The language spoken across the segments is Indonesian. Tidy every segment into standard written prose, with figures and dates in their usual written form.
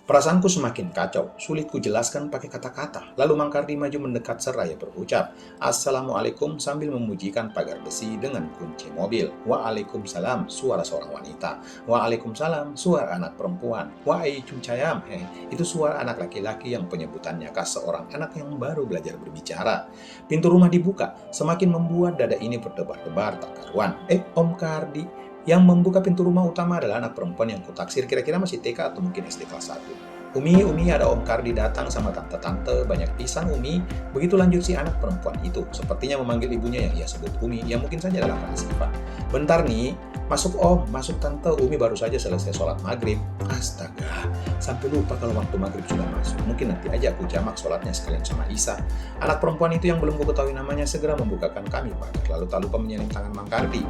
Perasaanku semakin kacau, sulit kujelaskan pakai kata-kata. Lalu Mang Kardi maju mendekat seraya berucap, "Assalamualaikum," sambil memujikan pagar besi dengan kunci mobil. "Waalaikumsalam," suara seorang wanita. "Waalaikumsalam," suara anak perempuan. "Waalaikumsalam," itu suara anak laki-laki yang penyebutannya khas seorang anak yang baru belajar berbicara. Pintu rumah dibuka, semakin membuat dada ini berdebar-debar tak karuan. Om Kardi. Yang membuka pintu rumah utama adalah anak perempuan yang kutaksir kira-kira masih TK atau mungkin SD kelas 1. Umi, ada Om Kardi datang sama tante-tante, banyak pisang Umi. Begitu lanjut si anak perempuan itu, sepertinya memanggil ibunya yang ia sebut Umi, yang mungkin saja adalah Kak Asifa. "Bentar nih, masuk Om, masuk tante, Umi baru saja selesai sholat maghrib." Astaga, sampai lupa kalau waktu maghrib sudah masuk. Mungkin nanti aja aku jamak sholatnya sekalian sama Isa. Anak perempuan itu yang belum ku ketahui namanya segera membukakan kami pagar, lalu tak lupa menyalin tangan Mang Kardi.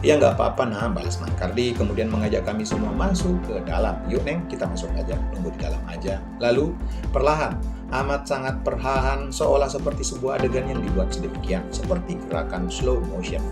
"Ya nggak apa-apa nah," balas Mang Kardi, kemudian mengajak kami semua masuk ke dalam. "Yuk Neng, kita masuk aja, nunggu di dalam aja." Lalu, perlahan, amat sangat perlahan, seolah seperti sebuah adegan yang dibuat sedemikian, seperti gerakan slow motion.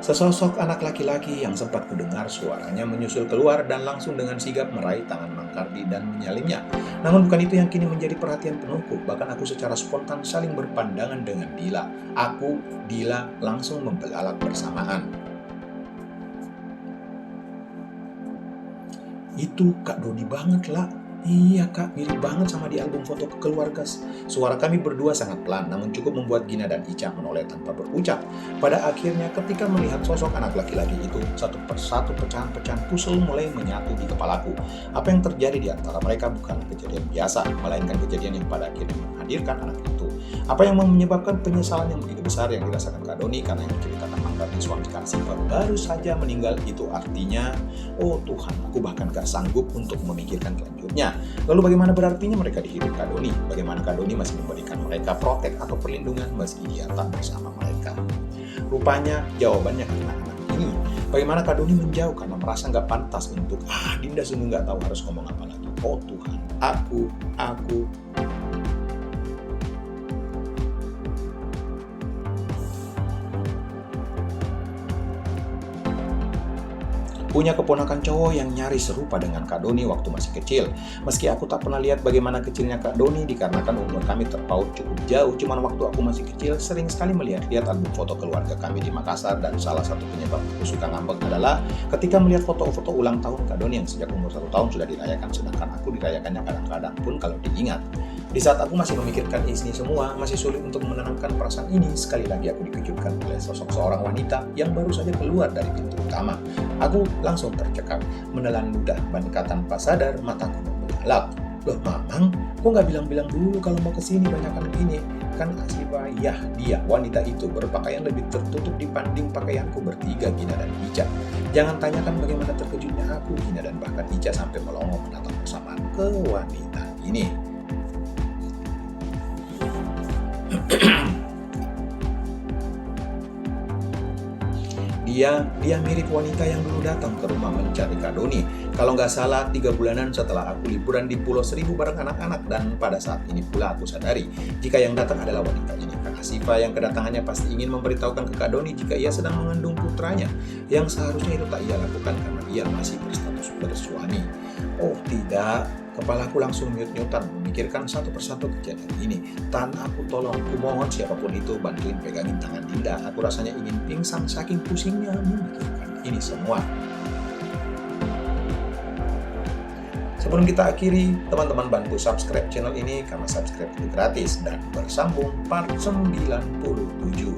Sesosok anak laki-laki yang sempat kudengar suaranya menyusul keluar dan langsung dengan sigap meraih tangan Mang Kardi dan menyalimnya. Namun bukan itu yang kini menjadi perhatian penuhku, bahkan aku secara spontan saling berpandangan dengan Dila. Aku, Dila, langsung membelalak bersamaan. "Itu Kak Doni banget lah." "Iya Kak, mirip banget sama di album foto keluarga." Suara kami berdua sangat pelan, namun cukup membuat Gina dan Ica menoleh tanpa berucap. Pada akhirnya ketika melihat sosok anak laki-laki itu, satu persatu pecahan-pecahan puzzle mulai menyatu di kepalaku. Apa yang terjadi di antara mereka bukan kejadian biasa, melainkan kejadian yang pada akhirnya menghadirkan anak itu. Apa yang menyebabkan penyesalan yang begitu besar yang dirasakan Kak Doni karena yang menceritakan Mang Kardi suami Kak Asifa baru saja meninggal itu artinya, oh Tuhan, aku bahkan gak sanggup untuk memikirkan selanjutnya. Lalu bagaimana berartinya mereka dihidup Kak Doni? Bagaimana Kak Doni masih memberikan mereka protek atau perlindungan meski dia tak bersama mereka? Rupanya jawabannya karena anak ini. Bagaimana Kak Doni menjauh karena merasa nggak pantas untuk, Dinda sungguh nggak tahu harus ngomong apa lagi. Oh Tuhan, aku punya keponakan cowok yang nyaris serupa dengan Kak Doni waktu masih kecil. Meski aku tak pernah lihat bagaimana kecilnya Kak Doni dikarenakan umur kami terpaut cukup jauh, cuman waktu aku masih kecil sering sekali melihat album foto keluarga kami di Makassar dan salah satu penyebab aku suka ngambek adalah ketika melihat foto-foto ulang tahun Kak Doni yang sejak umur 1 tahun sudah dirayakan, sedangkan aku dirayakannya kadang-kadang pun kalau diingat. Di saat aku masih memikirkan ini semua, masih sulit untuk menenangkan perasaan ini, sekali lagi aku dikejutkan oleh sosok seorang wanita yang baru saja keluar dari pintu utama. Aku langsung tercekap, menelan ludah Bandika tanpa sadar, mataku membelalak. "Loh Mamang, kok nggak bilang-bilang dulu kalau mau kesini banyakan begini?" Kan Asifa, yah dia, wanita itu berpakaian lebih tertutup dibanding pakaianku bertiga, Gina dan Ica. Jangan tanyakan bagaimana terkejutnya aku, Gina dan bahkan Ica sampai melongo menatap bersamaan ke wanita ini. Dia mirip wanita yang dulu datang ke rumah mencari Kak Doni. Kalau nggak salah 3 bulanan setelah aku liburan di Pulau Seribu bareng anak-anak, dan pada saat ini pula aku sadari jika yang datang adalah wanita ini, Kak Asifa, yang kedatangannya pasti ingin memberitahukan ke Kak Doni jika ia sedang mengandung putranya, yang seharusnya itu tak ia lakukan karena ia masih berstatus bersuami. Oh tidak, kepalaku langsung nyut-nyutan memikirkan satu persatu kejadian ini. "Tan, aku tolong, aku mohon siapapun itu bantuin pegangin tangan Dinda. Aku rasanya ingin pingsan saking pusingnya memikirkan ini semua." Sebelum kita akhiri, teman-teman bantu subscribe channel ini karena subscribe itu gratis, dan bersambung part 97.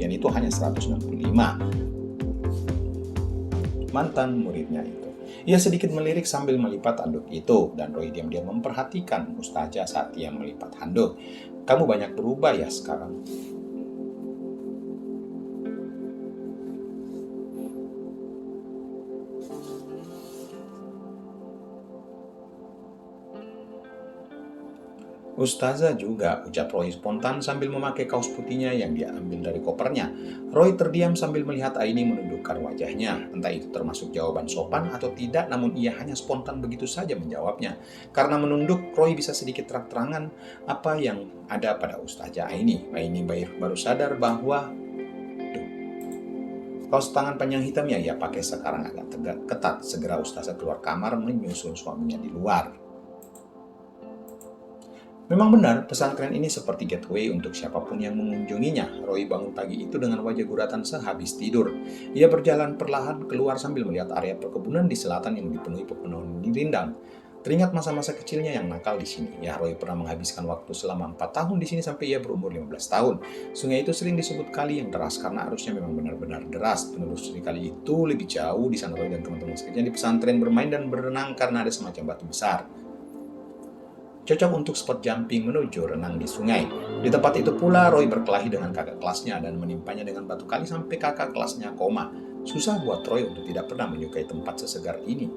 kemudian itu hanya 165. Mantan muridnya itu. Ia sedikit melirik sambil melipat handuk itu, dan Roy diam-diam memperhatikan Ustazah saat ia melipat handuk. "Kamu banyak berubah ya sekarang." "Ustazah juga," ucap Roy spontan sambil memakai kaos putihnya yang dia ambil dari kopernya. Roy terdiam sambil melihat Aini menundukkan wajahnya. Entah itu termasuk jawaban sopan atau tidak, namun ia hanya spontan begitu saja menjawabnya. Karena menunduk, Roy bisa sedikit terang-terangan apa yang ada pada Ustazah Aini. Aini baru sadar bahwa kaos tangan panjang hitam yang ia pakai sekarang agak ketat. Segera Ustazah keluar kamar menyusul suaminya di luar. Memang benar, pesantren ini seperti gateway untuk siapapun yang mengunjunginya. Roy bangun pagi itu dengan wajah guratan sehabis tidur. Ia berjalan perlahan keluar sambil melihat area perkebunan di selatan yang dipenuhi pepohonan rindang. Teringat masa-masa kecilnya yang nakal di sini. Ya, Roy pernah menghabiskan waktu selama 4 tahun di sini sampai ia berumur 15 tahun. Sungai itu sering disebut kali yang deras karena arusnya memang benar-benar deras. Penelusuri kali itu lebih jauh. Di sana Roy dan teman-teman sekalian di pesantren bermain dan berenang karena ada semacam batu besar. Cocok untuk spot jumping menuju renang di sungai. Di tempat itu pula Roy berkelahi dengan kakak kelasnya dan menimpanya dengan batu kali sampai kakak kelasnya koma. Susah buat Roy untuk tidak pernah menyukai tempat sesegar ini.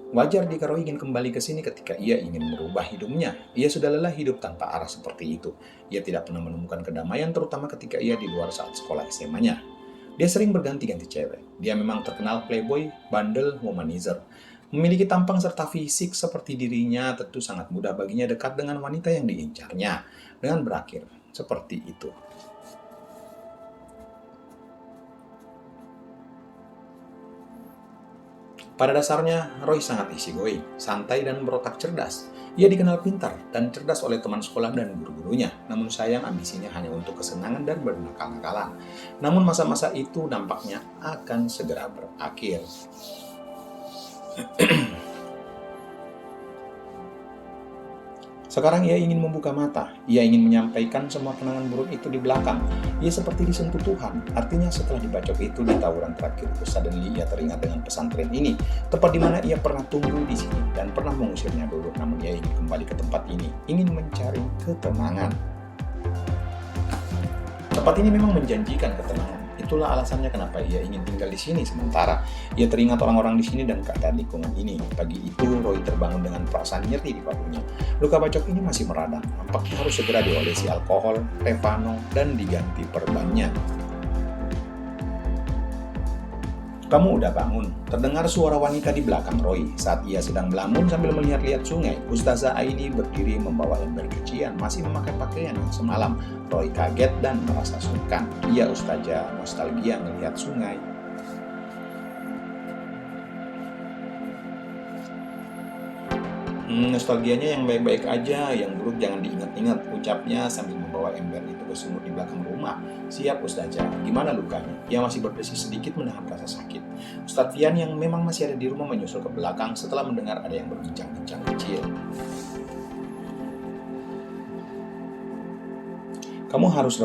Wajar jika Roy ingin kembali ke sini ketika ia ingin merubah hidupnya. Ia sudah lelah hidup tanpa arah seperti itu. Ia tidak pernah menemukan kedamaian terutama ketika ia di luar saat sekolah SMA-nya. Dia sering berganti-ganti cewek. Dia memang terkenal playboy, bandel, womanizer. Memiliki tampang serta fisik seperti dirinya, tentu sangat mudah baginya dekat dengan wanita yang diincarnya. Dengan berakhir seperti itu. Pada dasarnya, Roy sangat easygoing, santai dan berotak cerdas. Ia dikenal pintar dan cerdas oleh teman sekolah dan guru-gurunya. Namun sayang ambisinya hanya untuk kesenangan dan bernakal-nakalan. Namun masa-masa itu nampaknya akan segera berakhir. Sekarang ia ingin membuka mata. Ia ingin menyampaikan semua kenangan buruk itu di belakang. Ia seperti disentuh Tuhan. Artinya setelah dibacok itu di tawuran terakhir itu, suddenly ia teringat dengan pesantren ini. Tempat di mana ia pernah tumbuh di sini dan pernah mengusirnya dulu. Namun ia ingin kembali ke tempat ini. Ingin mencari ketenangan. Tempat ini memang menjanjikan ketenangan. Itulah alasannya kenapa ia ingin tinggal di sini sementara. Ia teringat orang-orang di sini dan keadaan lingkungan ini. Pagi itu, Roy terbangun dengan perasaan nyeri di bahunya. Luka bacok ini masih meradang. Nampaknya harus segera diolesi alkohol, Tefano, dan diganti perbannya. "Kamu udah bangun?" Terdengar suara wanita di belakang Roy. Saat ia sedang melamun sambil melihat-lihat sungai, Ustazah Aini berdiri membawa ember cucian, masih memakai pakaian yang semalam. Roy kaget dan merasa sungkan. Ia Ustazah nostalgia melihat sungai. Nostalgianya yang baik-baik aja, yang buruk jangan diingat-ingat, ucapnya sambil membawa ember itu ke sumur di belakang rumah. "Siap Ustazah, gimana lukanya?" Ia masih berdesir sedikit menahan rasa sakit. Ustadz Fian yang memang masih ada di rumah menyusul ke belakang setelah mendengar ada yang berbincang-bincang kecil. "Kamu harus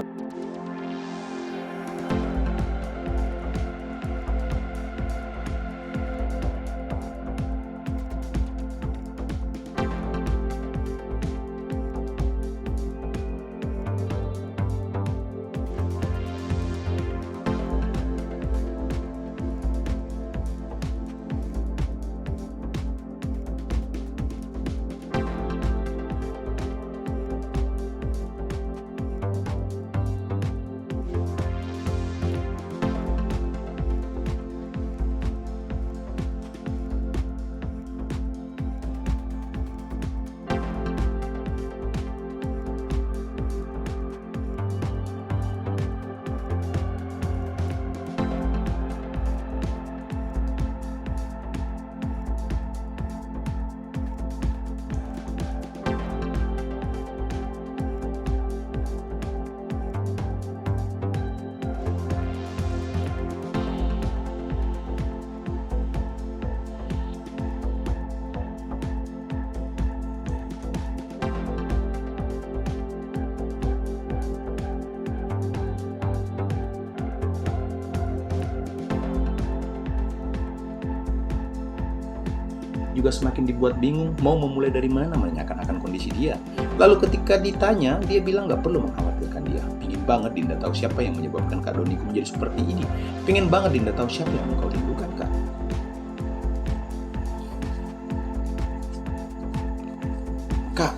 juga semakin dibuat bingung mau memulai dari mana menanyakan akan kondisi dia. Lalu ketika ditanya, dia bilang nggak perlu mengkhawatirkan dia. Pingin banget Dinda tahu siapa yang menyebabkan Kak Doniku menjadi seperti ini. Pingin banget Dinda tahu siapa yang engkau rindukan, Kak.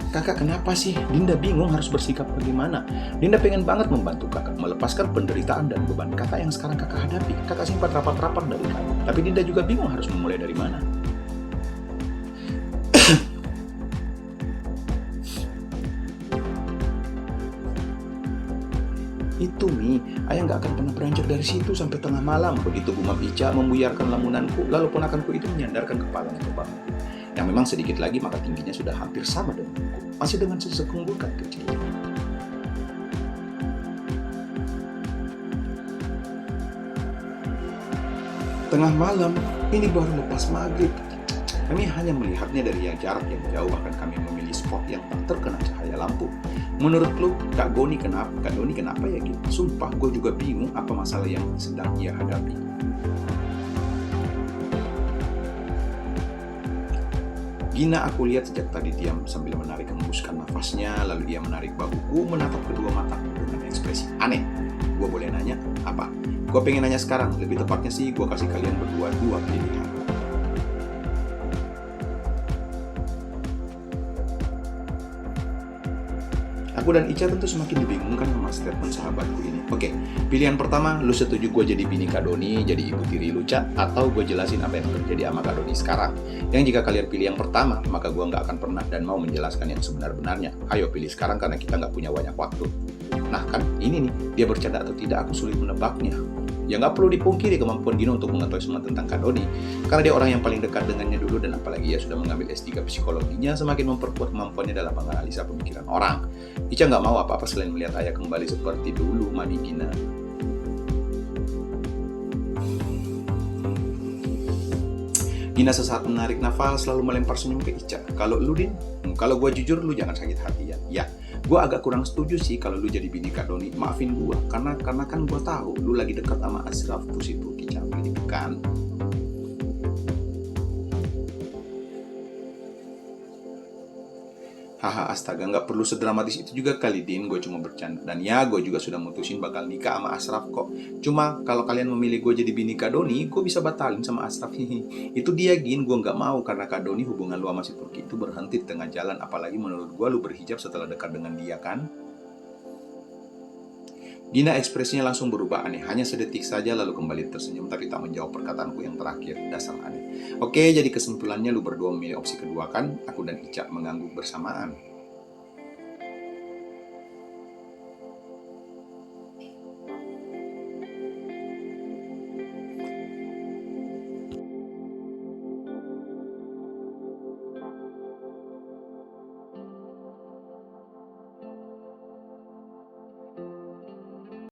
Kakak kenapa sih? Dinda bingung harus bersikap bagaimana. Dinda pengen banget membantu kakak melepaskan penderitaan dan beban kakak yang sekarang kakak hadapi. Kakak simpan rapat-rapat dari kamu. Tapi Dinda juga bingung harus memulai dari mana. Itu Mi, ayah nggak akan pernah beranjak dari situ sampai tengah malam. Begitu Bumam Ica membuyarkan lamunanku, lalu ponakanku itu menyandarkan kepalanya ke bangku. Yang memang sedikit lagi maka tingginya sudah hampir sama denganku, masih dengan sesekunggukan kecil. Tengah malam, ini baru lepas maghrib. Kami hanya melihatnya dari yang jarak yang jauh, bahkan kami memilih spot yang tak terkena cahaya lampu. Menurut lu, Kak Doni kenapa ya gitu? Sumpah, gue juga bingung apa masalah yang sedang ia hadapi. Gina aku lihat sejak tadi diam sambil menarik hembuskan nafasnya, lalu dia menarik bahuku, menatap kedua mataku dengan ekspresi aneh. Gue boleh nanya? Apa? Gue pengen nanya sekarang, lebih tepatnya sih gue kasih kalian berdua dua pilihan. Aku dan Ica tentu semakin dibingungkan sama statement sahabatku ini. Oke, pilihan pertama, lu setuju gue jadi bini Kak Doni, jadi ibu tiri lu, Ca? Atau gue jelasin apa yang terjadi sama Kak Doni sekarang? Yang jika kalian pilih yang pertama, maka gue nggak akan pernah dan mau menjelaskan yang sebenar-benarnya. Ayo pilih sekarang karena kita nggak punya banyak waktu. Nah kan, ini nih, dia bercanda atau tidak aku sulit menebaknya. Ya nggak perlu dipungkiri kemampuan Gina untuk mengetahui semua tentang Kak Doni, karena dia orang yang paling dekat dengannya dulu, dan apalagi ia sudah mengambil S3 psikologinya, semakin memperkuat kemampuannya dalam menganalisa pemikiran orang. Ica nggak mau apa-apa selain melihat ayah kembali seperti dulu, Mami Gina. Gina sesaat menarik nafas lalu melempar senyum ke Ica. Kalau lu Din, kalau gue jujur lu jangan sakit hati ya. Ya, gue agak kurang setuju sih kalau lu jadi bini Kak Doni. Maafin gue, karena kan gue tahu lu lagi dekat sama Ashraf tuh si Turki cantik itu kan. Haha, astaga, nggak perlu sedramatis itu juga kali Din, gue cuma bercanda. Dan ya, gue juga sudah mutusin bakal nikah sama Ashraf kok. Cuma kalau kalian memilih gue jadi bini Kak Doni, gue bisa batalin sama Ashraf. Itu dia Gin, gue nggak mau karena Kak Doni hubungan lu sama si Turki itu berhenti di tengah jalan. Apalagi menurut gue lu berhijab setelah dekat dengan dia kan. Gina ekspresinya langsung berubah aneh, hanya sedetik saja lalu kembali tersenyum tapi tak menjawab perkataanku yang terakhir. Dasar aneh. Oke, jadi kesimpulannya lu berdua memilih opsi kedua kan? Aku dan Ica mengangguk bersamaan.